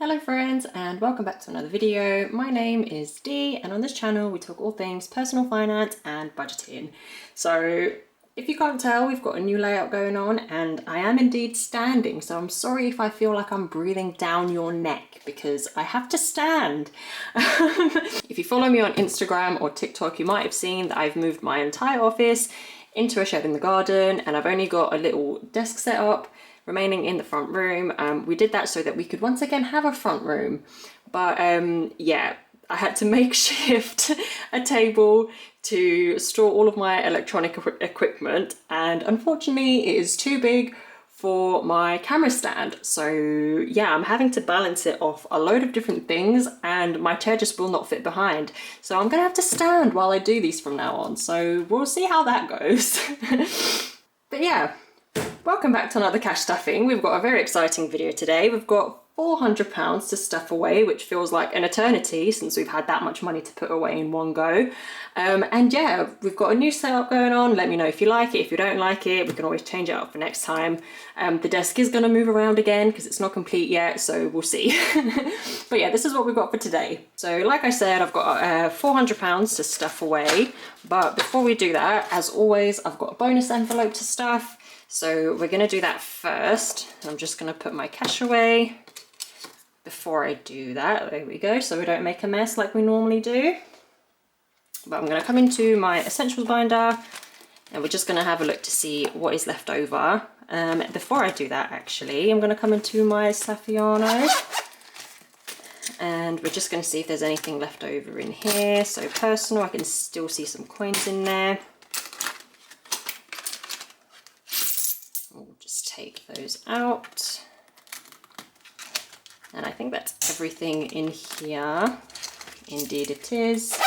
Hello friends and welcome back to another video. My name is Dee and on this channel we talk all things personal finance and budgeting. So if you can't tell, we've got a new layout going on and I am indeed standing, so I'm sorry if I feel like I'm breathing down your neck because I have to stand. If you follow me on Instagram or TikTok, you might have seen that I've moved my entire office into a shed in the garden and I've only got a little desk set up remaining in the front room. We did that so that we could once again have a front room, but yeah, I had to makeshift a table to store all of my electronic equipment, and unfortunately it is too big for my camera stand. So yeah, I'm having to balance it off a load of different things and my chair just will not fit behind. So I'm gonna have to stand while I do these from now on. So we'll see how that goes. But yeah, welcome back to another cash stuffing. We've got a very exciting video today. We've got £400 to stuff away, which feels like an eternity since we've had that much money to put away in one go. And yeah, we've got a new setup going on. Let me know if you like it. If you don't like it, we can always change it up for next time. The desk is going to move around again because it's not complete yet, so we'll see. But yeah, this is what we've got for today. So like I said, I've got £400 to stuff away. But before we do that, as always, I've got a bonus envelope to stuff. So we're going to do that first. I'm just going to put my cash away before I do that. There we go, so we don't make a mess like we normally do. But I'm going to come into my essentials binder and we're just going to have a look to see what is left over. Before I do that, actually, I'm going to come into my Saffiano and we're just going to see if there's anything left over in here. So personal, I can still see some coins in there. We'll just take those out. And I think that's everything in here. Indeed it is.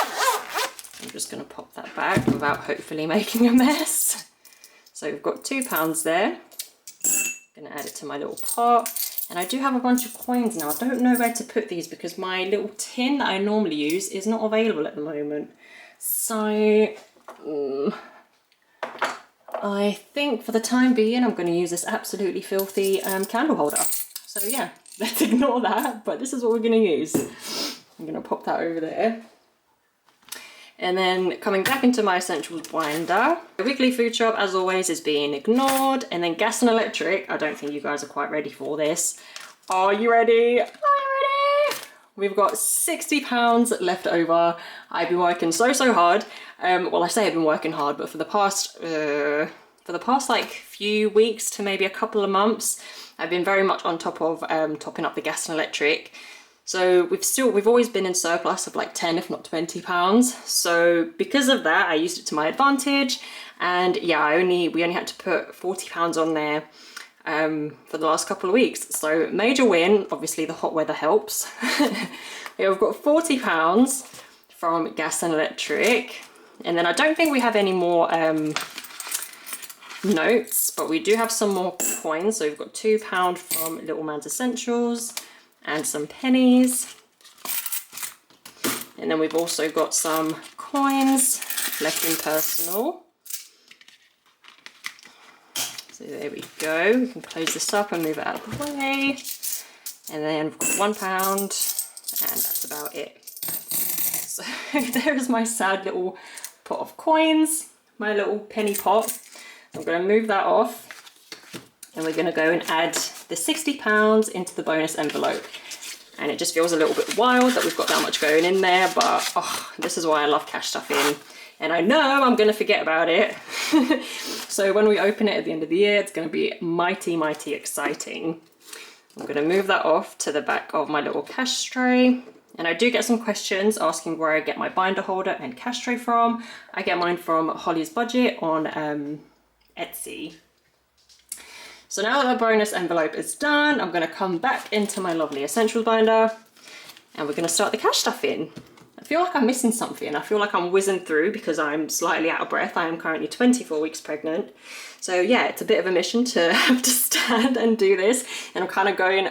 I'm just going to pop that back without hopefully making a mess. So we've got £2 there. I'm going to add it to my little pot. And I do have a bunch of coins now. I don't know where to put these because my little tin that I normally use is not available at the moment. So I think for the time being I'm going to use this absolutely filthy candle holder. So yeah, let's ignore that, but this is what we're going to use. I'm going to pop that over there. And then coming back into my essentials binder, the weekly food shop, as always, is being ignored. And then gas and electric, I don't think you guys are quite ready for this. Are you ready? Are you ready? We've got £60 left over. I've been working so hard. Well, I say I've been working hard, but for the past like few weeks to maybe a couple of months, I've been very much on top of topping up the gas and electric. So we've always been in surplus of like 10 if not £20. So because of that, I used it to my advantage. And yeah, we only had to put £40 on there for the last couple of weeks. So major win. Obviously the hot weather helps. Yeah, we've got £40 from gas and electric. And then I don't think we have any more notes, but we do have some more coins. So we've got £2 from Little Man's Essentials and some pennies. And then we've also got some coins left in personal. So there we go. We can close this up and move it out of the way. And then we've got £1 and that's about it. So there's my sad little pot of coins, my little penny pot. I'm going to move that off and we're going to go and add the £60 into the bonus envelope. And it just feels a little bit wild that we've got that much going in there, but oh, this is why I love cash stuffing. And I know I'm going to forget about it. So when we open it at the end of the year, it's going to be mighty exciting. I'm going to move that off to the back of my little cash tray. And I do get some questions asking where I get my binder holder and cash tray from. I get mine from Holly's Budget on Etsy. So now that the bonus envelope is done, I'm going to come back into my lovely essentials binder and we're going to start the cash stuffing. I feel like I'm missing something. I feel like I'm whizzing through because I'm slightly out of breath. I am currently 24 weeks pregnant. So yeah, it's a bit of a mission to have to stand and do this. And I'm kind of going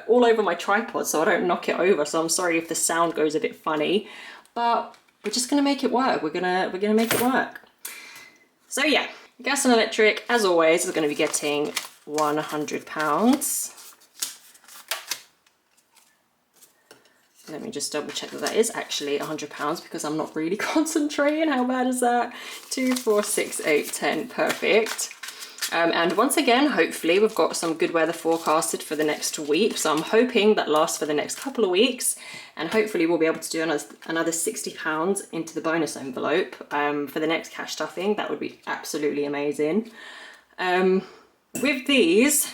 all over my tripod so I don't knock it over. So I'm sorry if the sound goes a bit funny, but we're just going to make it work. We're gonna make it work. So yeah, gas and electric, as always, is going to be getting £100. Let me just double check that that is actually £100 because I'm not really concentrating. How bad is that? 2, 4, 6, 8, 10. Perfect. And once again, hopefully we've got some good weather forecasted for the next week. So I'm hoping that lasts for the next couple of weeks, and hopefully we'll be able to do another £60 into the bonus envelope for the next cash stuffing. That would be absolutely amazing. With these,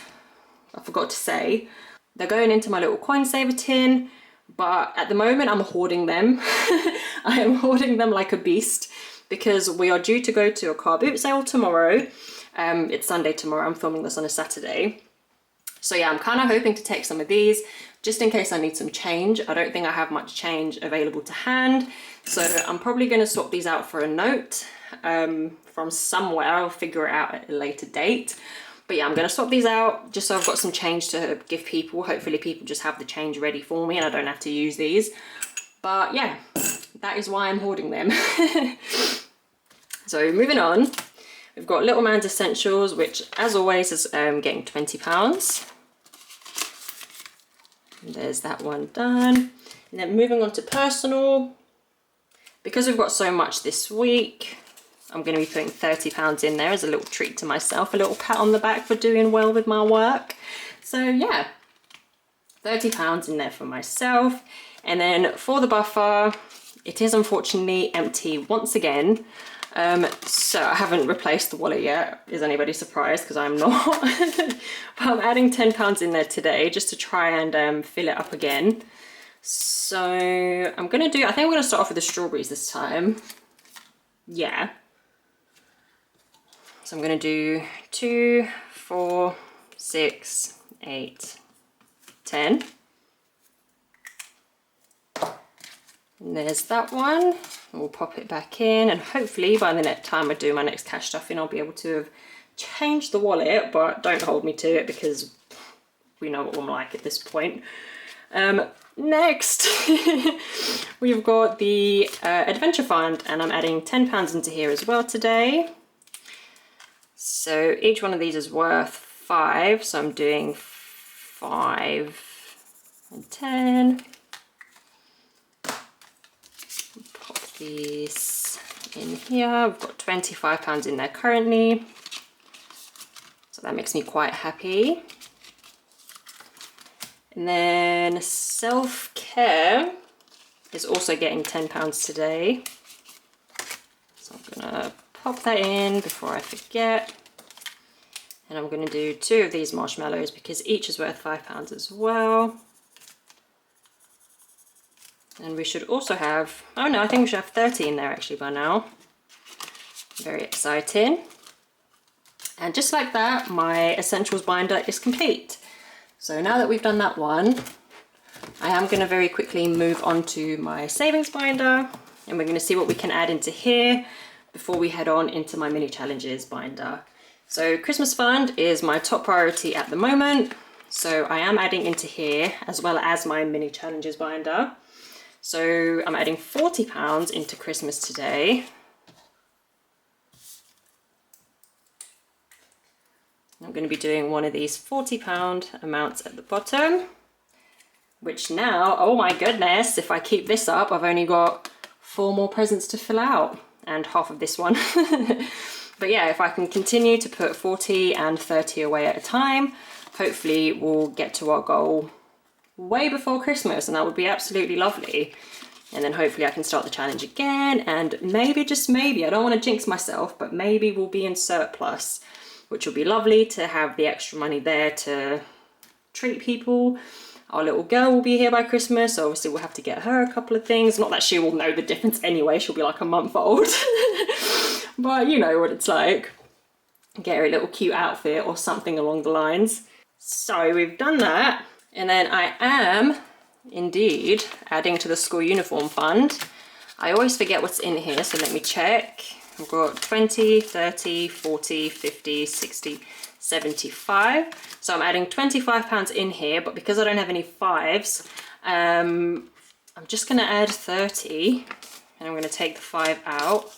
I forgot to say, they're going into my little coin saver tin. But at the moment I'm hoarding them. I am hoarding them like a beast because we are due to go to a car boot sale tomorrow. It's Sunday tomorrow, I'm filming this on a Saturday. So yeah, I'm kind of hoping to take some of these just in case I need some change. I don't think I have much change available to hand. So I'm probably going to swap these out for a note from somewhere. I'll figure it out at a later date. But yeah, I'm going to swap these out just so I've got some change to give people. Hopefully people just have the change ready for me and I don't have to use these. But yeah, that is why I'm hoarding them. So moving on, we've got Little Man's Essentials, which as always is getting £20. And there's that one done. And then moving on to personal, because we've got so much this week, I'm going to be putting £30 in there as a little treat to myself, a little pat on the back for doing well with my work. So yeah, £30 in there for myself. And then for the buffer, it is unfortunately empty once again. So I haven't replaced the wallet yet. Is anybody surprised? Because I'm not. But I'm adding £10 in there today just to try and fill it up again. So I'm going to do, I think I'm going to start off with the strawberries this time. Yeah. So I'm going to do 2, 4, 6, 8, 10. And there's that one. We'll pop it back in, and hopefully by the next time I do my next cash stuffing, I'll be able to have changed the wallet, but don't hold me to it because we know what I'm like at this point. Next, we've got the Adventure Fund, and I'm adding £10 into here as well today. So each one of these is worth 5, so I'm doing 5 and 10. Pop these in here. We've got £25 in there currently, so that makes me quite happy. And then self-care is also getting £10 today, so I'm gonna pop that in before I forget. And I'm going to do 2 of these marshmallows because each is worth £5 as well. And we should also have, oh no, I think we should have 30 in there actually by now. Very exciting. And just like that, my essentials binder is complete. So now that we've done that one, I am going to very quickly move on to my savings binder, and we're going to see what we can add into here before we head on into my mini challenges binder. So Christmas fund is my top priority at the moment. So I am adding into here as well as my mini challenges binder. So I'm adding £40 into Christmas today. I'm going to be doing one of these £40 amounts at the bottom, which now, oh my goodness, if I keep this up, I've only got 4 more presents to fill out and half of this one. But yeah, if I can continue to put 40 and 30 away at a time, hopefully we'll get to our goal way before Christmas, and that would be absolutely lovely. And then hopefully I can start the challenge again, and maybe, just maybe, I don't want to jinx myself, but maybe we'll be in surplus, which will be lovely to have the extra money there to treat people. Our little girl will be here by Christmas, so obviously we'll have to get her a couple of things. Not that she will know the difference anyway, she'll be like a month old. But you know what it's like. Get her a little cute outfit or something along the lines. So we've done that. And then I am indeed adding to the school uniform fund. I always forget what's in here, so let me check. I've got 20, 30, 40, 50, 60, 75. So I'm adding £25 in here, but because I don't have any 5s, I'm just gonna add 30, and I'm gonna take the 5 out.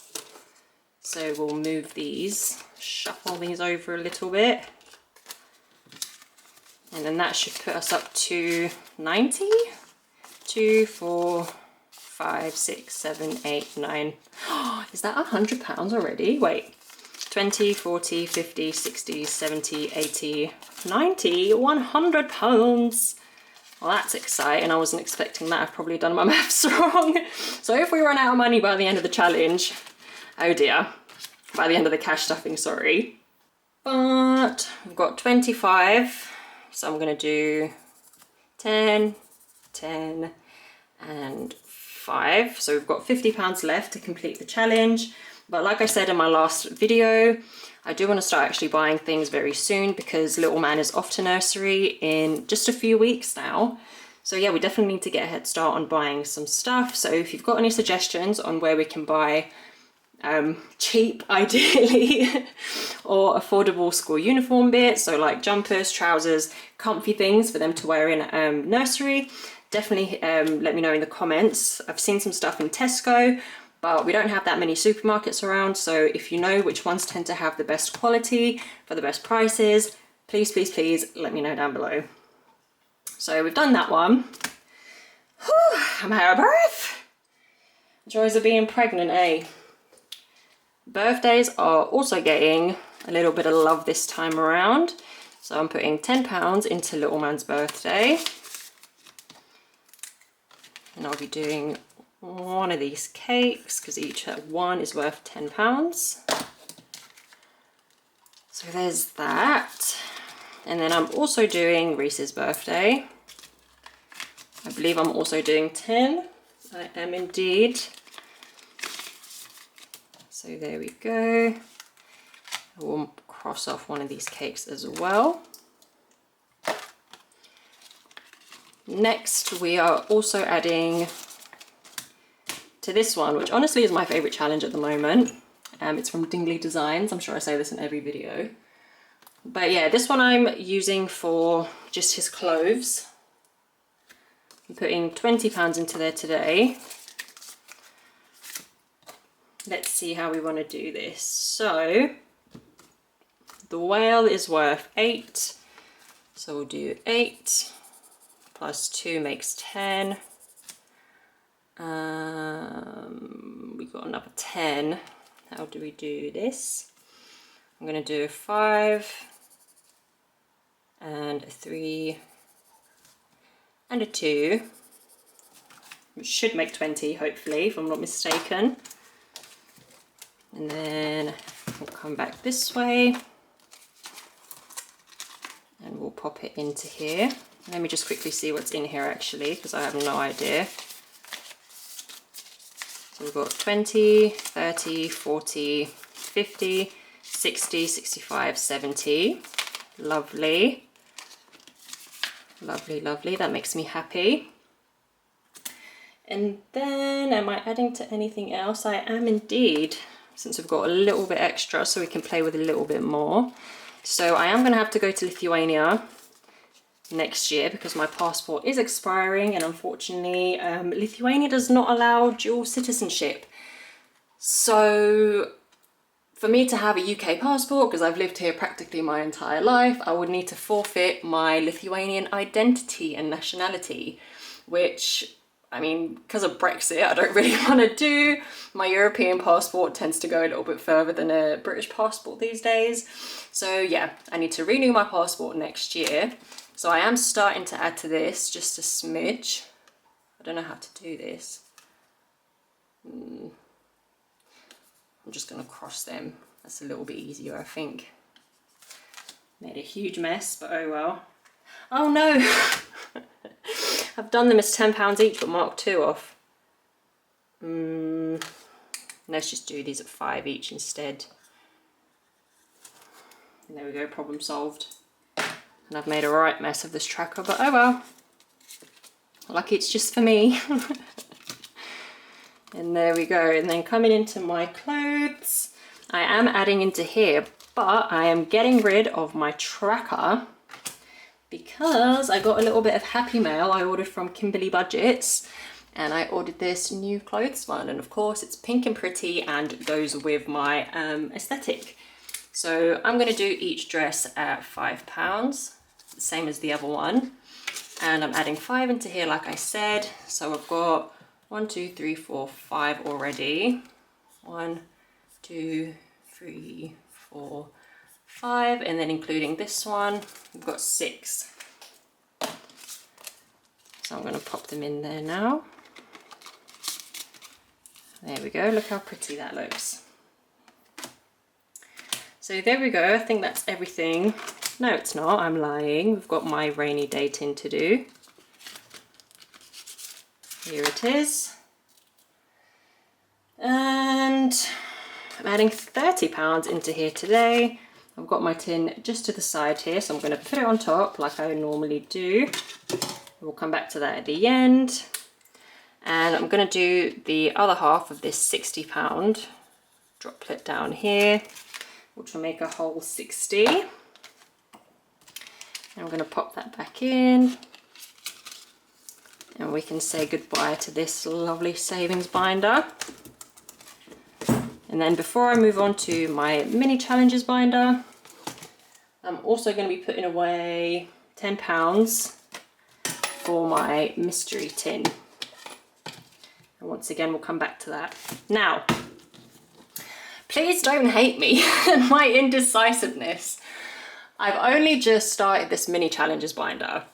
So we'll move these, shuffle these over a little bit. And then that should put us up to 90. 2, 4, 5, 6, 7, 8, 9. Is that £100 already? Wait. 20, 40, 50, 60, 70, 80, 90, £100. Well, that's exciting. I wasn't expecting that. I've probably done my maths wrong. So if we run out of money by the end of the challenge, oh dear, by the end of the cash stuffing, sorry. But we've got 25, so I'm gonna do 10, 10, and 5. So we've got £50 left to complete the challenge. But like I said in my last video, I do want to start actually buying things very soon because little man is off to nursery in just a few weeks now. So yeah, we definitely need to get a head start on buying some stuff. So if you've got any suggestions on where we can buy cheap, ideally, or affordable school uniform bits, so like jumpers, trousers, comfy things for them to wear in nursery, definitely let me know in the comments. I've seen some stuff in Tesco, but we don't have that many supermarkets around, so if you know which ones tend to have the best quality for the best prices, please, please, please let me know down below. So we've done that one. Whew, I'm out of breath. Joys of being pregnant, eh? Birthdays are also getting a little bit of love this time around. So I'm putting £10 into little man's birthday. And I'll be doing one of these cakes because each one is worth £10. So there's that. And then I'm also doing Reese's birthday. I believe I'm also doing 10. I am indeed. So there we go. We'll cross off one of these cakes as well. Next, we are also adding to this one, which honestly is my favorite challenge at the moment. It's from Dingley Designs. I'm sure I say this in every video. But yeah, this one I'm using for just his clothes. I'm putting £20 into there today. Let's see how we want to do this. So the whale is worth 8. So we'll do 8 plus 2 makes 10. We've got another 10. How do we do this? I'm going to do a 5 and a 3 and a 2, which should make 20 hopefully, if I'm not mistaken. And then we'll come back this way and we'll pop it into here. Let me just quickly see what's in here actually, because I have no idea. So we've got 20, 30, 40, 50, 60, 65, 70. Lovely. Lovely, lovely. That makes me happy. And then, am I adding to anything else? I am indeed, since we've got a little bit extra so we can play with a little bit more. So I am going to have to go to Lithuania next year because my passport is expiring, and unfortunately Lithuania does not allow dual citizenship. So for me to have a UK passport, because I've lived here practically my entire life, I would need to forfeit my Lithuanian identity and nationality, which, I mean, because of Brexit, I don't really want to do. My European passport tends to go a little bit further than a British passport these days. So yeah, I need to renew my passport next year. So I am starting to add to this just a smidge. I don't know how to do this. I'm just going to cross them. That's a little bit easier, I think. Made a huge mess, but oh well. Oh no! I've done them as £10 each, but marked 2 off. Let's just do these at 5 each instead. And there we go, problem solved. And I've made a right mess of this tracker, but oh well. Lucky it's just for me. And there we go. And then coming into my clothes, I am adding into here, but I am getting rid of my tracker because I got a little bit of happy mail I ordered from Kimberly Budgets, and I ordered this new clothes one, and of course it's pink and pretty and goes with my aesthetic. So I'm going to do each dress at £5, same as the other one. And I'm adding 5 into here, like I said. So I've got 1, 2, 3, 4, 5 already. 1, 2, 3, 4, 5, and then including this one, we've got 6. So I'm going to pop them in there now. There we go, look how pretty that looks. So there we go, I think that's everything. No, it's not, I'm lying. We've got my rainy day tin to do. Here it is. And I'm adding £30 into here today. I've got my tin just to the side here, so I'm going to put it on top like I normally do. We'll come back to that at the end. And I'm going to do the other half of this £60 droplet down here, which will make a whole 60. And I'm going to pop that back in. And we can say goodbye to this lovely savings binder. And then before I move on to my mini challenges binder, I'm also going to be putting away £10 for my mystery tin. And once again, we'll come back to that. Now, please don't hate me and my indecisiveness. I've only just started this mini challenges binder,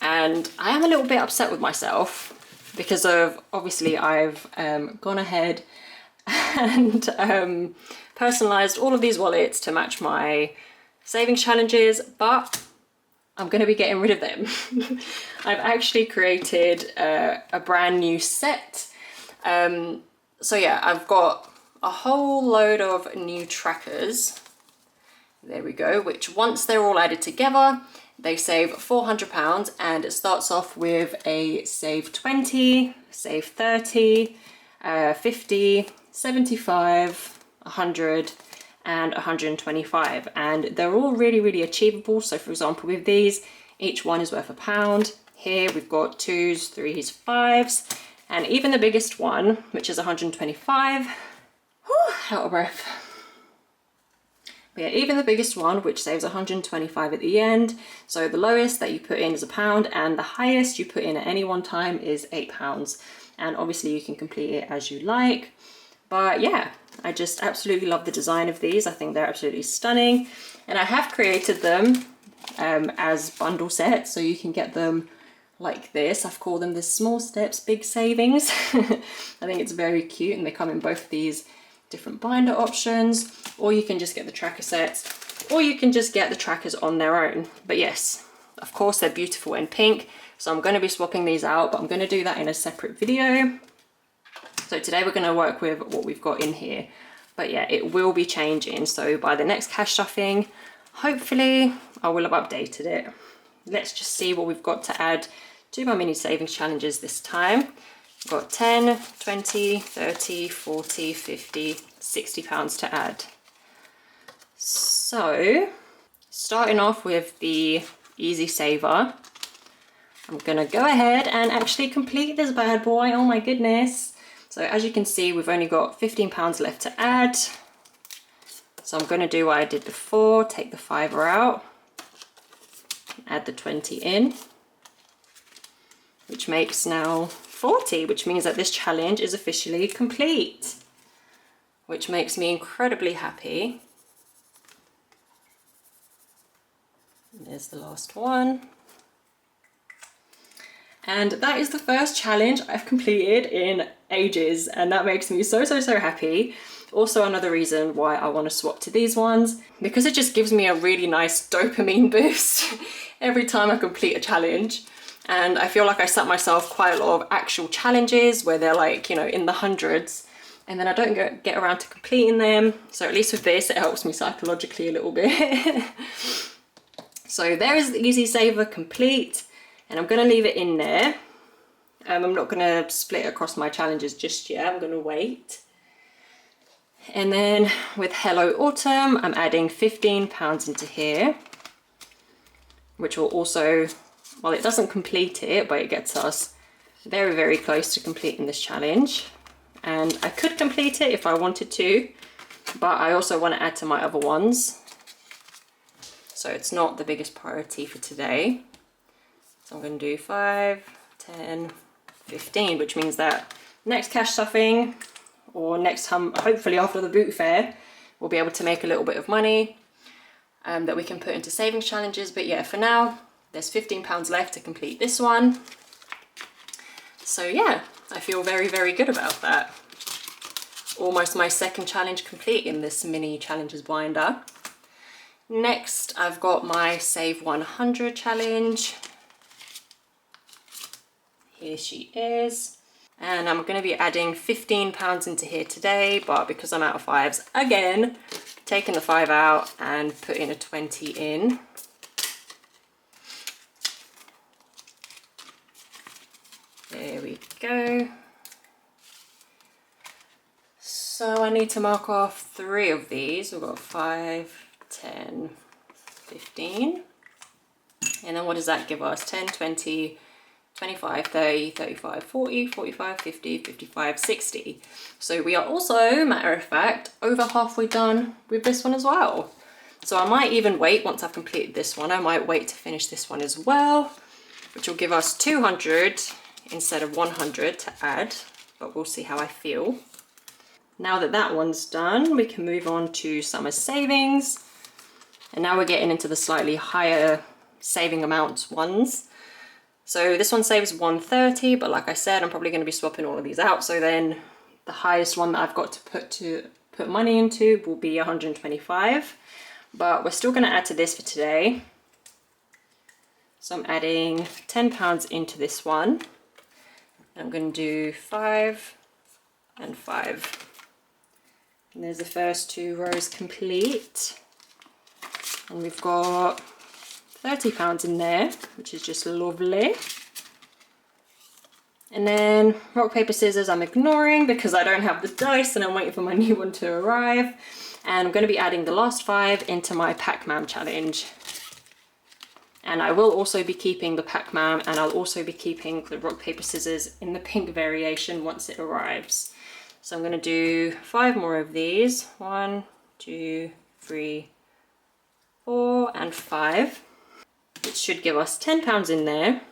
and I am a little bit upset with myself because of, obviously, I've gone ahead and personalized all of these wallets to match my savings challenges, but I'm going to be getting rid of them. I've actually created a brand new set. So yeah, I've got a whole load of new trackers. There we go, which once they're all added together, they save £400, and it starts off with a save 20, save 30, 50, 75, 100, and 125, and they're all really achievable. So for example, with these, each one is worth £1. Here we've got 2s, 3s, 5s, and even the biggest one, which is 125, whew, out of breath. But yeah, even the biggest one, which saves 125 at the end. So the lowest that you put in is £1, and the highest you put in at any one time is £8. And obviously you can complete it as you like. But yeah, I just absolutely love the design of these. I think they're absolutely stunning. And I have created them as bundle sets, so you can get them like this. I've called them the small steps, big savings. I think it's very cute, and they come in both these different binder options, or you can just get the tracker sets, or you can just get the trackers on their own. But yes, of course, they're beautiful in pink. So I'm going to be swapping these out, but I'm going to do that in a separate video. So today we're going to work with what we've got in here. But yeah, it will be changing. So by the next cash stuffing, hopefully I will have updated it. Let's just see what we've got to add to my mini savings challenges this time. We've got 10, 20, 30, 40, 50, £60 to add. So starting off with the easy saver, I'm gonna go ahead and actually complete this bad boy. Oh my goodness. So as you can see, we've only got £15 left to add. So I'm gonna do what I did before, take the fiver out, add the 20 in, which makes now 40, which means that this challenge is officially complete, which makes me incredibly happy. And there's the last one. And that is the first challenge I've completed in ages, and that makes me so happy. Also another reason why I want to swap to these ones, because it just gives me a really nice dopamine boost every time I complete a challenge. And I feel like I set myself quite a lot of actual challenges where they're like, you know, in the hundreds, and then I don't get around to completing them. So at least with this, it helps me psychologically a little bit. So there is the easy saver complete. And I'm going to leave it in there. I'm not going to split it across my challenges just yet. I'm going to wait. And then with Hello Autumn, I'm adding £15 into here, which will also, well, it doesn't complete it, but it gets us very close to completing this challenge. And I could complete it if I wanted to, but I also want to add to my other ones. So it's not the biggest priority for today. So I'm going to do 5, 10, 15, which means that next cash stuffing, or next time, hopefully after the boot fair, we'll be able to make a little bit of money that we can put into savings challenges. But yeah, for now, there's £15 left to complete this one. So yeah, I feel very, very good about that. Almost my second challenge complete in this mini challenges binder. Next, I've got my Save 100 challenge. Here she is. And I'm going to be adding £15 into here today, but because I'm out of 5s again, taking the 5 out and putting a 20 in. There we go. So I need to mark off 3 of these. We've got 5, 10, 15. And then what does that give us? 10, 20, 25, 30, 35, 40, 45, 50, 55, 60. So we are also, matter of fact, over halfway done with this one as well. So I might even wait, once I've completed this one, I might wait to finish this one as well, which will give us 200 instead of 100 to add, but we'll see how I feel. Now that that one's done, we can move on to summer savings. And now we're getting into the slightly higher saving amount ones. So this one saves 130, but like I said, I'm probably going to be swapping all of these out. So then the highest one that I've got to put money into will be 125. But we're still going to add to this for today. So I'm adding £10 into this one. I'm going to do 5 and 5. And there's the first 2 rows complete. And we've got £30 in there, which is just lovely. And then rock, paper, scissors I'm ignoring because I don't have the dice and I'm waiting for my new one to arrive. And I'm going to be adding the last 5 into my Pac-Man challenge. And I will also be keeping the Pac-Man, and I'll also be keeping the rock, paper, scissors in the pink variation once it arrives. So I'm going to do 5 more of these. 1, 2, 3, 4, and 5. It should give us £10 in there.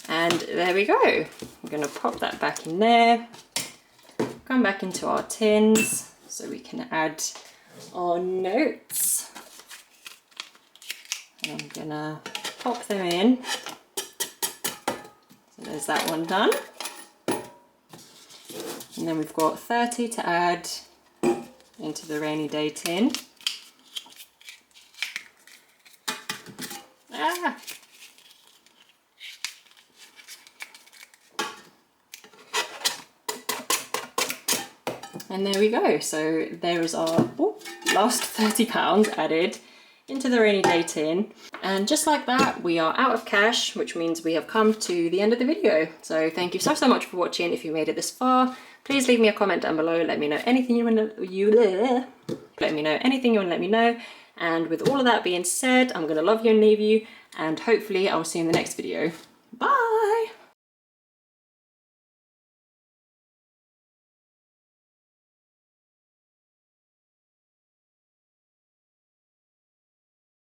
And there we go. I'm going to pop that back in there. Come back into our tins so we can add our notes. And I'm going to pop them in. So there's that one done. And then we've got 30 to add into the rainy day tin. Ah! And there we go. So there is our last £30 added into the rainy day tin. And just like that, we are out of cash, which means we have come to the end of the video. So thank you so much for watching. If you made it this far, please leave me a comment down below. Let me know anything you want to let me know. And with all of that being said, I'm going to love you and leave you. And hopefully I'll see you in the next video. Bye!